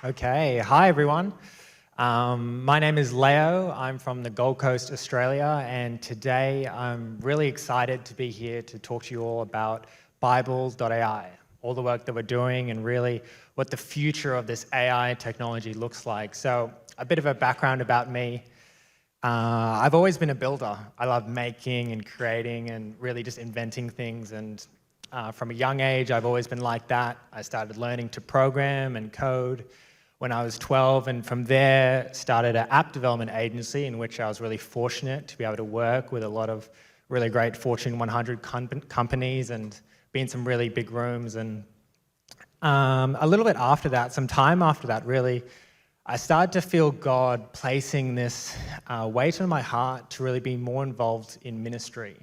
Okay, hi everyone. My name is Leio. I'm from the Gold Coast, Australia, and today I'm really excited to be here to talk to you all about Bible.AI, all the work that we're doing and really what the future of this AI technology looks like. So a bit of a background about me. I've always been a builder. I love making and creating and really just inventing things, and from a young age, I've always been like that. I started learning to program and code when I was 12, and from there started an app development agency in which I was really fortunate to be able to work with a lot of really great Fortune 100 companies and be in some really big rooms. And a little bit after that, some time after that really, I started to feel God placing this weight on my heart to really be more involved in ministry,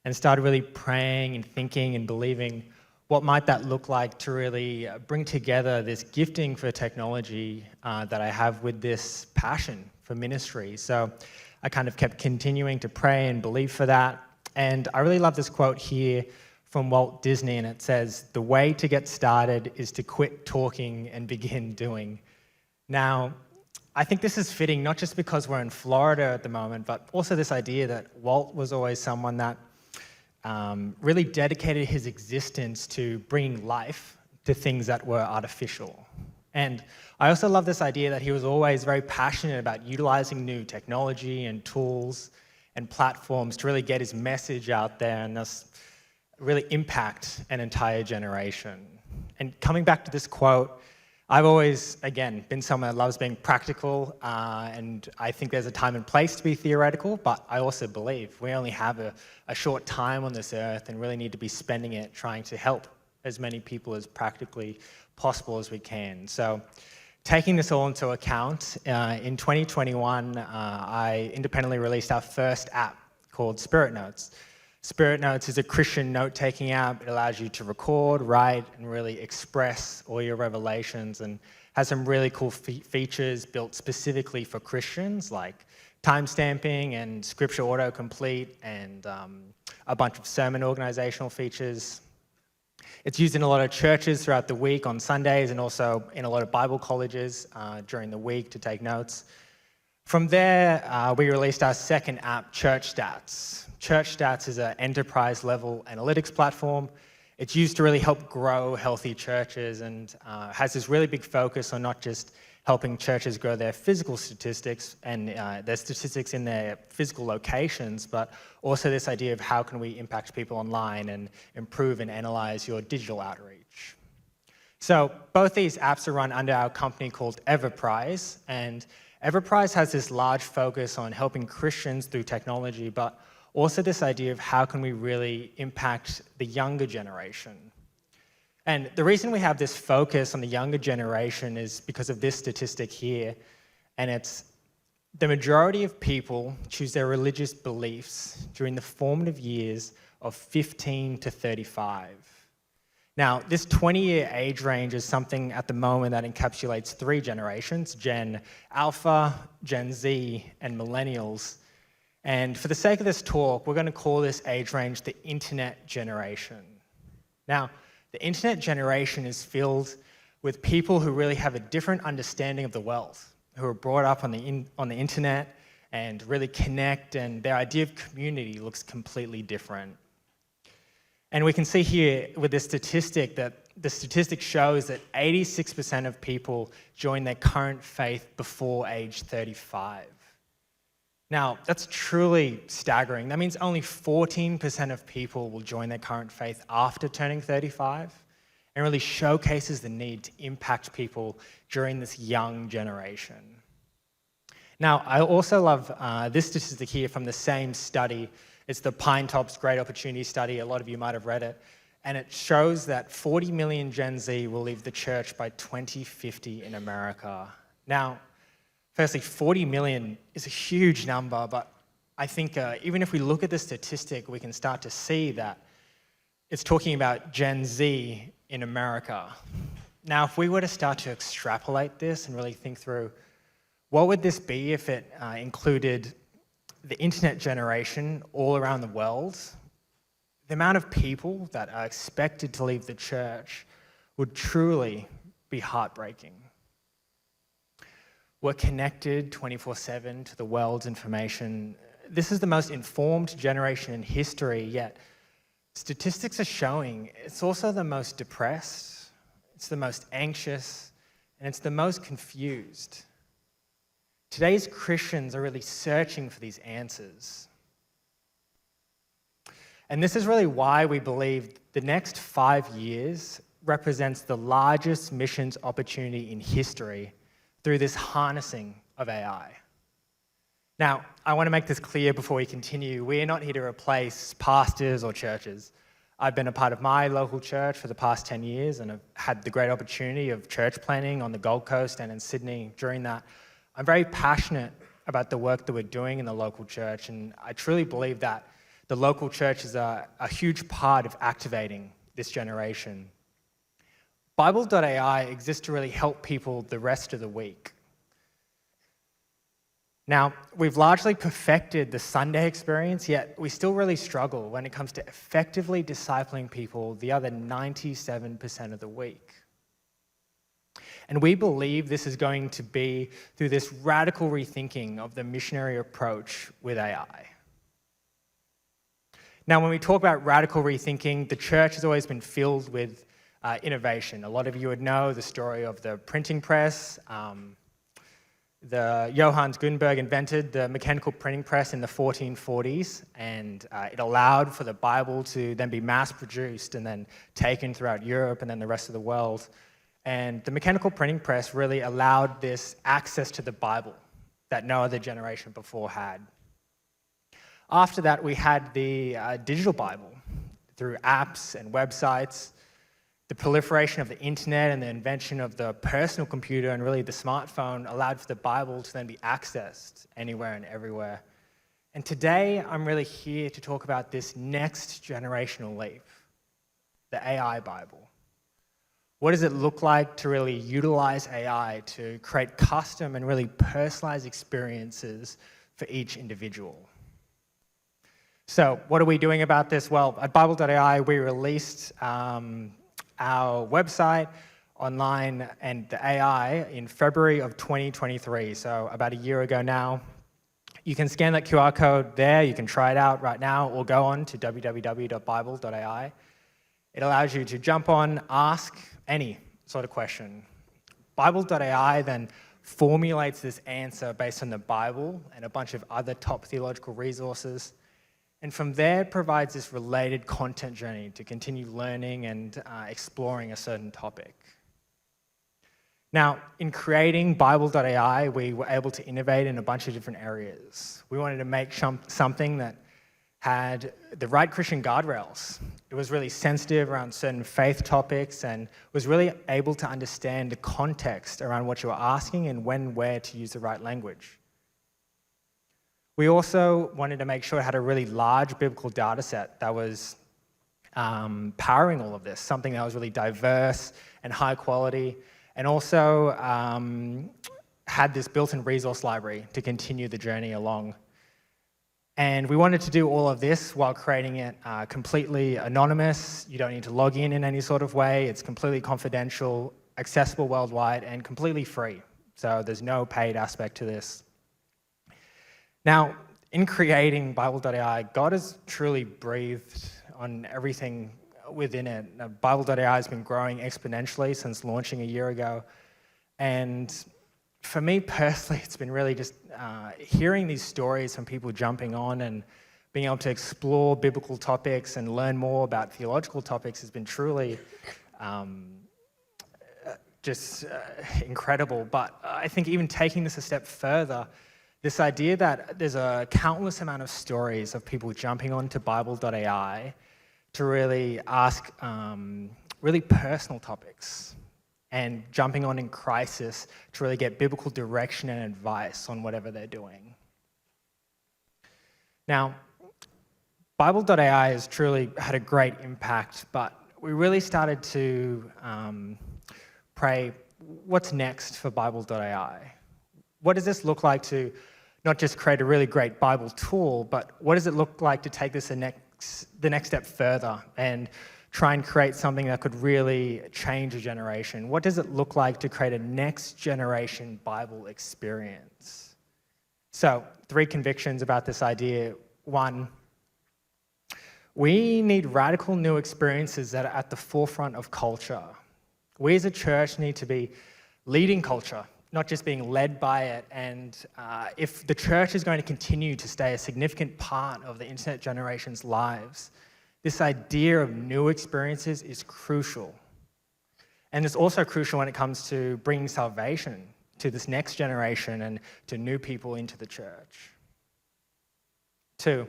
and started really praying and thinking and believing what might that look like to really bring together this gifting for technology that I have with this passion for ministry. So I kind of kept continuing to pray and believe for that. And I really love this quote here from Walt Disney, and it says, "The way to get started is to quit talking and begin doing." Now, I think this is fitting not just because we're in Florida at the moment, but also this idea that Walt was always someone that really dedicated his existence to bringing life to things that were artificial. And I also love this idea that he was always very passionate about utilizing new technology and tools and platforms to really get his message out there and thus really impact an entire generation. And coming back to this quote, I've always, again, been someone that loves being practical, and I think there's a time and place to be theoretical, but I also believe we only have a short time on this earth and really need to be spending it trying to help as many people as practically possible as we can. So taking this all into account, in 2021, I independently released our first app called Spirit Notes. Spirit Notes is a Christian note-taking app. It allows you to record, write, and really express all your revelations, and has some really cool features built specifically for Christians, like timestamping and scripture autocomplete, and a bunch of sermon organizational features. It's used in a lot of churches throughout the week on Sundays, and also in a lot of Bible colleges during the week to take notes. From there, we released our second app, Church Stats. Church Stats is an enterprise-level analytics platform. It's used to really help grow healthy churches, and has this really big focus on not just helping churches grow their physical statistics and their statistics in their physical locations, but also this idea of how can we impact people online and improve and analyze your digital outreach. So both these apps are run under our company called Everprise, and Everprise has this large focus on helping Christians through technology, but also this idea of how can we really impact the younger generation. And the reason we have this focus on the younger generation is because of this statistic here, and it's the majority of people choose their religious beliefs during the formative years of 15 to 35. Now, this 20-year age range is something at the moment that encapsulates three generations: Gen Alpha, Gen Z, and Millennials. And for the sake of this talk, we're going to call this age range the Internet generation. Now, the Internet generation is filled with people who really have a different understanding of the world, who are brought up on the Internet and really connect, and their idea of community looks completely different. And we can see here with this statistic that the statistic shows that 86% of people join their current faith before age 35. Now, that's truly staggering. That means only 14% of people will join their current faith after turning 35, and really showcases the need to impact people during this young generation. Now, I also love this statistic here from the same study. It's the Pine Tops Great Opportunity Study. A lot of you might have read it. And it shows that 40 million Gen Z will leave the church by 2050 in America. Now, firstly, 40 million is a huge number, but I think even if we look at the statistic, we can start to see that it's talking about Gen Z in America. Now, if we were to start to extrapolate this and really think through, what would this be if it included the internet generation all around the world? The amount of people that are expected to leave the church would truly be heartbreaking. We're connected 24/7 to the world's information. This is the most informed generation in history, yet statistics are showing it's also the most depressed, it's the most anxious, and it's the most confused. Today's Christians are really searching for these answers. And this is really why we believe the next 5 years represents the largest missions opportunity in history through this harnessing of AI. Now, I want to make this clear before we continue. We are not here to replace pastors or churches. I've been a part of my local church for the past 10 years and have had the great opportunity of church planning on the Gold Coast and in Sydney during that. I'm very passionate about the work that we're doing in the local church, and I truly believe that the local church is a huge part of activating this generation. Bible.AI exists to really help people the rest of the week. Now, we've largely perfected the Sunday experience, yet we still really struggle when it comes to effectively discipling people the other 97% of the week. And we believe this is going to be through this radical rethinking of the missionary approach with AI. Now, when we talk about radical rethinking, the church has always been filled with innovation. A lot of you would know the story of the printing press. Johannes Gutenberg invented the mechanical printing press in the 1440s, and it allowed for the Bible to then be mass-produced and then taken throughout Europe and then the rest of the world. And the mechanical printing press really allowed this access to the Bible that no other generation before had. After that, we had the digital Bible through apps and websites, the proliferation of the internet and the invention of the personal computer and really the smartphone allowed for the Bible to then be accessed anywhere and everywhere. And today, I'm really here to talk about this next generational leap, the AI Bible. What does it look like to really utilize AI to create custom and really personalized experiences for each individual? So what are we doing about this? Well, at Bible.AI, we released our website online and the AI in February of 2023, so about a year ago now. You can scan that QR code there, you can try it out right now, or go on to www.bible.ai. It allows you to jump on, ask any sort of question. Bible.ai then formulates this answer based on the Bible and a bunch of other top theological resources. And from there, it provides this related content journey to continue learning and exploring a certain topic. Now, in creating Bible.ai, we were able to innovate in a bunch of different areas. We wanted to make something that had the right Christian guardrails. It was really sensitive around certain faith topics and was really able to understand the context around what you were asking and when, where to use the right language. We also wanted to make sure it had a really large biblical data set that was powering all of this, something that was really diverse and high quality, and also had this built-in resource library to continue the journey along. And we wanted to do all of this while creating it completely anonymous. You don't need to log in any sort of way. It's completely confidential, accessible worldwide, and completely free. So there's no paid aspect to this. Now, in creating Bible.ai, God has truly breathed on everything within it. Now, Bible.ai has been growing exponentially since launching a year ago. And for me personally, it's been really just hearing these stories from people jumping on and being able to explore biblical topics and learn more about theological topics has been truly incredible. But I think even taking this a step further, this idea that there's a countless amount of stories of people jumping onto Bible.ai to really ask really personal topics and jumping on in crisis to really get biblical direction and advice on whatever they're doing. Now, Bible.ai has truly had a great impact, but we really started to pray, what's next for Bible.ai? What does this look like to not just create a really great Bible tool, but what does it look like to take this the next step further? And try and create something that could really change a generation? What does it look like to create a next generation Bible experience? So, 3 convictions about this idea. 1, we need radical new experiences that are at the forefront of culture. We as a church need to be leading culture, not just being led by it. And if the church is going to continue to stay a significant part of the internet generation's lives, this idea of new experiences is crucial. And it's also crucial when it comes to bringing salvation to this next generation and to new people into the church. 2,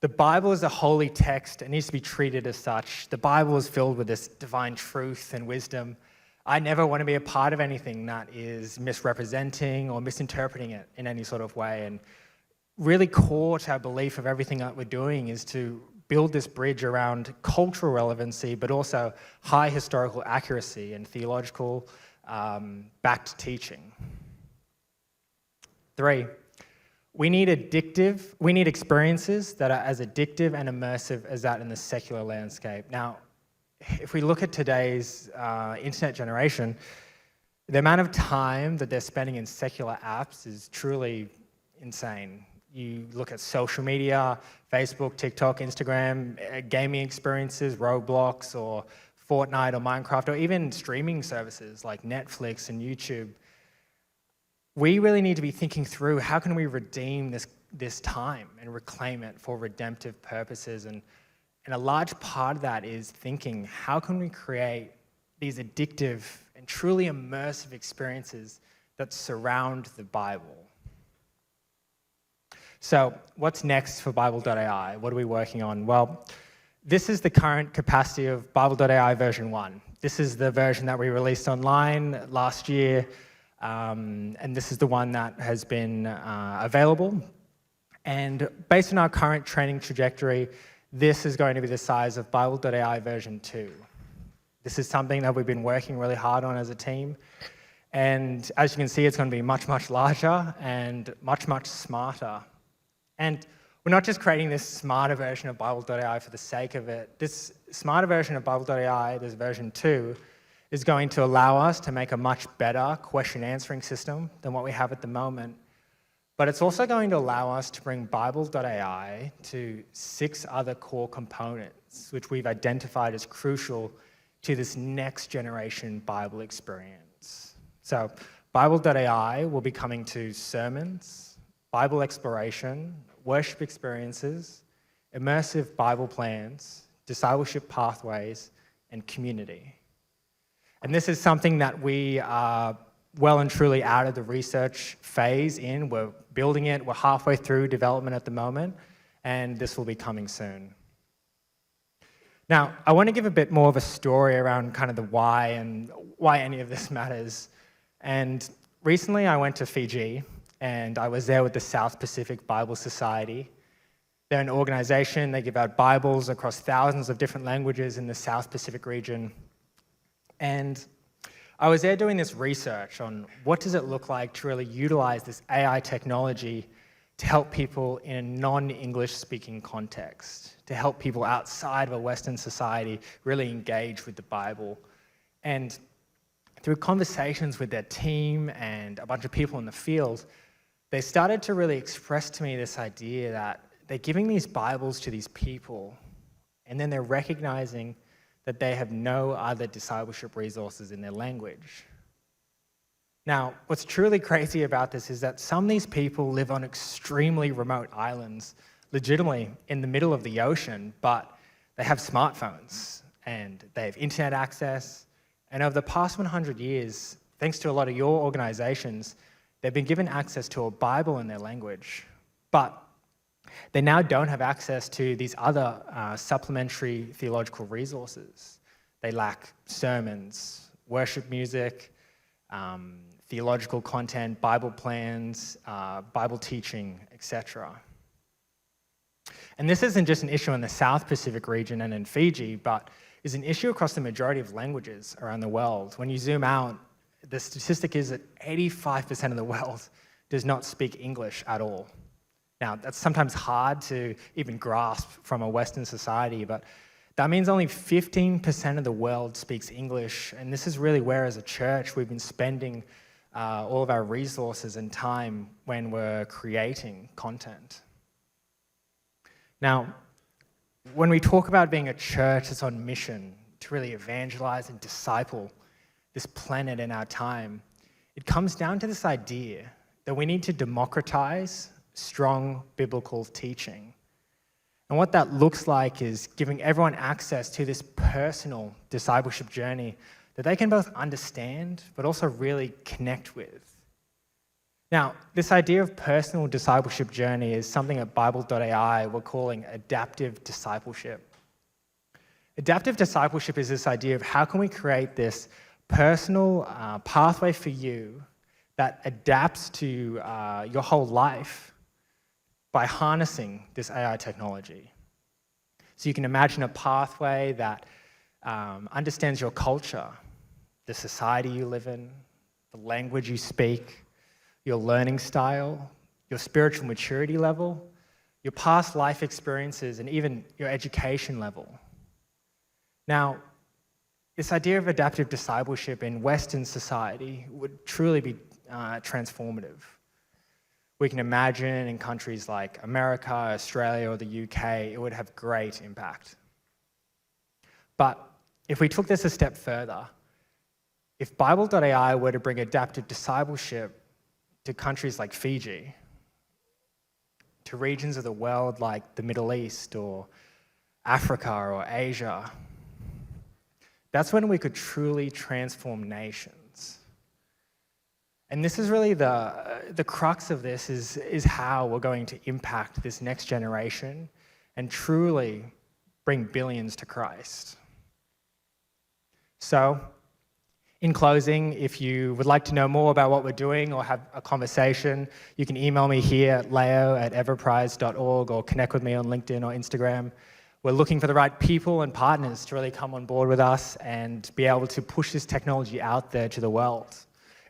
the Bible is a holy text. It needs to be treated as such. The Bible is filled with this divine truth and wisdom. I never want to be a part of anything that is misrepresenting or misinterpreting it in any sort of way. And really core to our belief of everything that we're doing is to build this bridge around cultural relevancy, but also high historical accuracy and theological backed teaching. 3, we need experiences that are as addictive and immersive as that in the secular landscape. Now, if we look at today's internet generation, the amount of time that they're spending in secular apps is truly insane. You look at social media, Facebook, TikTok, Instagram, gaming experiences, Roblox or Fortnite or Minecraft, or even streaming services like Netflix and YouTube. We really need to be thinking through how can we redeem this time and reclaim it for redemptive purposes. And a large part of that is thinking, how can we create these addictive and truly immersive experiences that surround the Bible? So what's next for Bible.AI? What are we working on? Well, this is the current capacity of Bible.AI version 1. This is the version that we released online last year, and this is the one that has been available. And based on our current training trajectory, this is going to be the size of Bible.AI version 2. This is something that we've been working really hard on as a team. And as you can see, it's going to be much, much larger and much, much smarter. And we're not just creating this smarter version of Bible.AI for the sake of it. This smarter version of Bible.AI, this version 2, is going to allow us to make a much better question answering system than what we have at the moment. But it's also going to allow us to bring Bible.AI to 6 other core components, which we've identified as crucial to this next generation Bible experience. So Bible.AI will be coming to sermons, Bible exploration, worship experiences, immersive Bible plans, discipleship pathways, and community. And this is something that we are well and truly out of the research phase in. We're building it. We're halfway through development at the moment, and this will be coming soon. Now, I want to give a bit more of a story around kind of the why and why any of this matters. And recently I went to Fiji, and I was there with the South Pacific Bible Society. They're an organization. They give out Bibles across thousands of different languages in the South Pacific region. And I was there doing this research on what does it look like to really utilize this AI technology to help people in a non-English speaking context, to help people outside of a Western society really engage with the Bible. And through conversations with their team and a bunch of people in the field, they started to really express to me this idea that they're giving these Bibles to these people, and then they're recognizing that they have no other discipleship resources in their language. Now, what's truly crazy about this is that some of these people live on extremely remote islands, legitimately in the middle of the ocean, but they have smartphones and they have internet access. And over the past 100 years, thanks to a lot of your organizations, they've been given access to a Bible in their language. But they now don't have access to these other supplementary theological resources. They lack sermons, worship music, theological content, Bible plans, Bible teaching, etc. And this isn't just an issue in the South Pacific region and in Fiji, but is an issue across the majority of languages around the world. When you zoom out, the statistic is that 85% of the world does not speak English at all. Now, that's sometimes hard to even grasp from a Western society, but That means only 15% of the world speaks English, and this is really where, as a church, we've been spending all of our resources and time when we're creating content. Now, when we talk about being a church that's on mission to really evangelize and disciple this planet in our time, it comes down to this idea that we need to democratize strong biblical teaching. And what that looks like is giving everyone access to this personal discipleship journey that they can both understand but also really connect with. Now, this idea of personal discipleship journey is something at Bible.AI we're calling adaptive discipleship. Adaptive discipleship is this idea of how can we create this personal pathway for you that adapts to your whole life by harnessing this AI technology. So you can imagine a pathway that understands your culture, the society you live in, the language you speak, your learning style, your spiritual maturity level, your past life experiences, and even your education level. Now, this idea of adaptive discipleship in Western society would truly be transformative. We can imagine in countries like America, Australia, or the UK, it would have great impact. But if we took this a step further, if Bible.AI were to bring adaptive discipleship to countries like Fiji, to regions of the world like the Middle East or Africa or Asia, that's when we could truly transform nations. And this is really the crux of this is how we're going to impact this next generation and truly bring billions to Christ. So, in closing, if you would like to know more about what we're doing or have a conversation, you can email me here at Leio@Everprise.org or connect with me on LinkedIn or Instagram. We're looking for the right people and partners to really come on board with us and be able to push this technology out there to the world.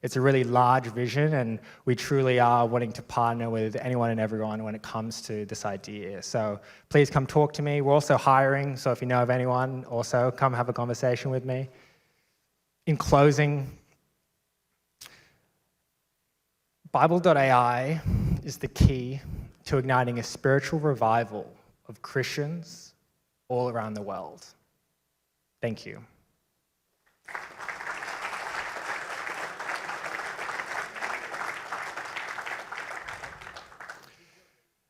It's a really large vision, and we truly are wanting to partner with anyone and everyone when it comes to this idea. So please come talk to me. We're also hiring, so if you know of anyone, also come have a conversation with me. In closing, Bible.AI is the key to igniting a spiritual revival of Christians all around the world. Thank you.